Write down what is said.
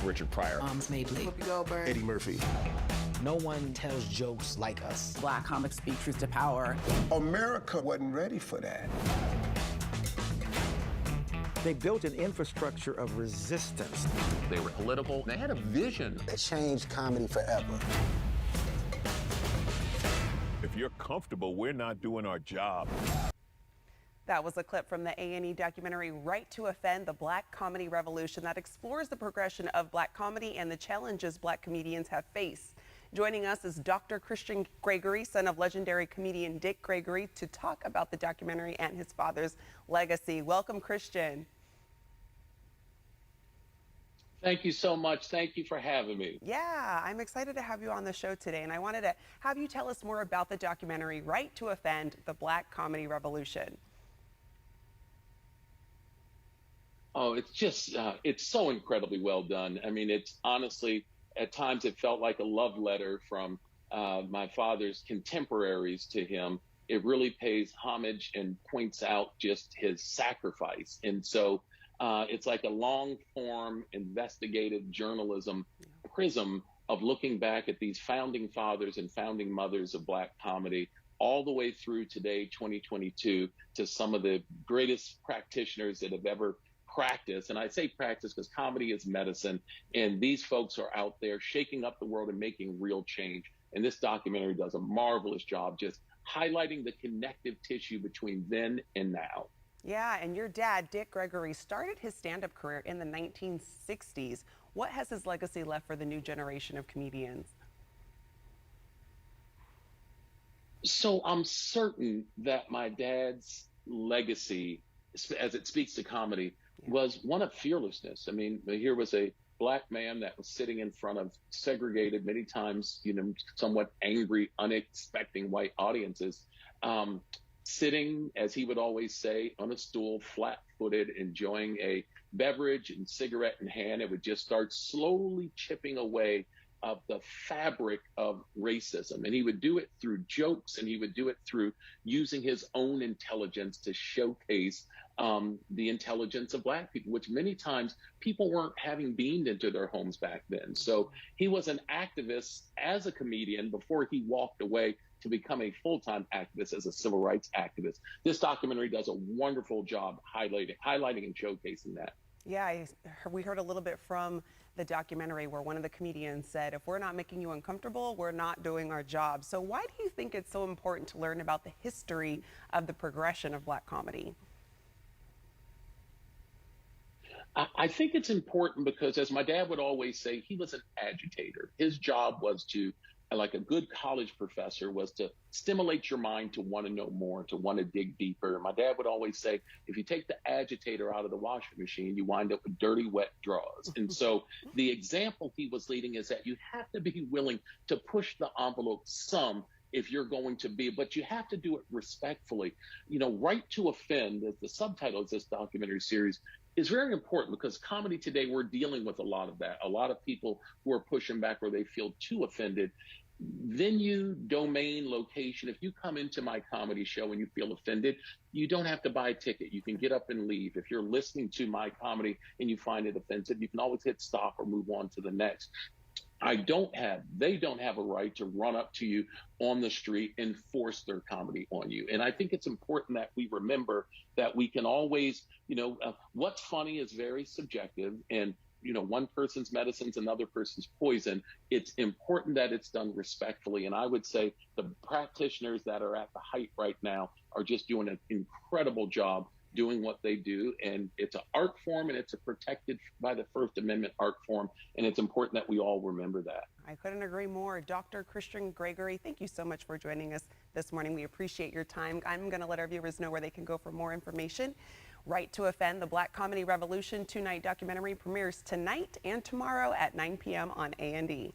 Richard Pryor, Mabley, Whoopi Goldberg, Eddie Murphy. No one tells jokes like us. Black comics speak truth to power. America wasn't ready for that. They built an infrastructure of resistance. they were political, they had a vision. It changed comedy forever. If you're comfortable, we're not doing our job. That was a clip from the A&E documentary Right to Offend, the Black Comedy Revolution, that explores the progression of black comedy and the challenges black comedians have faced. Joining us is Dr. Christian Gregory, son of legendary comedian Dick Gregory, to talk about the documentary and his father's legacy. Welcome, Christian. Thank you so much. Thank you for having me. Yeah, I'm excited to have you on the show today, and I wanted to have you tell us more about the documentary Right to Offend, the Black Comedy Revolution. Oh, it's just, it's so incredibly well done. I mean, it's honestly, at times it felt like a love letter from my father's contemporaries to him. It really pays homage and points out just his sacrifice. And so it's like a long form investigative journalism prism of looking back at these founding fathers and founding mothers of black comedy all the way through today, 2022, to some of the greatest practitioners that have ever practice. And I say practice because comedy is medicine. And these folks are out there shaking up the world and making real change. And this documentary does a marvelous job just highlighting the connective tissue between then and now. Yeah, and your dad, Dick Gregory, started his stand-up career in the 1960s. What has his legacy left for the new generation of comedians? So I'm certain that my dad's legacy, as it speaks to comedy, was one of fearlessness. I mean, here was a black man that was sitting in front of segregated, many times, somewhat angry, unexpecting white audiences, sitting, as he would always say, on a stool, flat-footed, enjoying a beverage and cigarette in hand. It would just start slowly chipping away of the fabric of racism. And he would do it through jokes, and he would do it through using his own intelligence to showcase the intelligence of black people, which many times people weren't having beamed into their homes back then. So he was an activist as a comedian before he walked away to become a full-time activist as a civil rights activist. This documentary does a wonderful job highlighting and showcasing that. Yeah, we heard a little bit from the documentary where one of the comedians said, if we're not making you uncomfortable, we're not doing our job. So why do you think it's so important to learn about the history of the progression of black comedy? I think it's important because, as my dad would always say, he was an agitator. His job was to, like a good college professor, was to stimulate your mind to want to know more, to want to dig deeper. My dad would always say, if you take the agitator out of the washing machine, you wind up with dirty, wet drawers. And so the example he was leading is that you have to be willing to push the envelope some if you're going to be, but you have to do it respectfully. Right to Offend, as the subtitle of this documentary series, is very important because comedy today, we're dealing with a lot of that. A lot of people who are pushing back where they feel too offended. Venue, domain, location. If you come into my comedy show and you feel offended, you don't have to buy a ticket. You can get up and leave. If you're listening to my comedy and you find it offensive, you can always hit stop or move on to the next. They don't have a right to run up to you on the street and force their comedy on you. And I think it's important that we remember that we can always, what's funny is very subjective, and one person's medicine is another person's poison. It's important that it's done respectfully. And I would say the practitioners that are at the height right now are just doing an incredible job doing what they do. And it's an art form, and it's a protected by the First Amendment art form. And it's important that we all remember that. I couldn't agree more. Dr. Christian Gregory, thank you so much for joining us this morning. We appreciate your time. I'm going to let our viewers know where they can go for more information. Right to Offend, the Black Comedy Revolution 2-night documentary premieres tonight and tomorrow at 9 p.m. on A&E.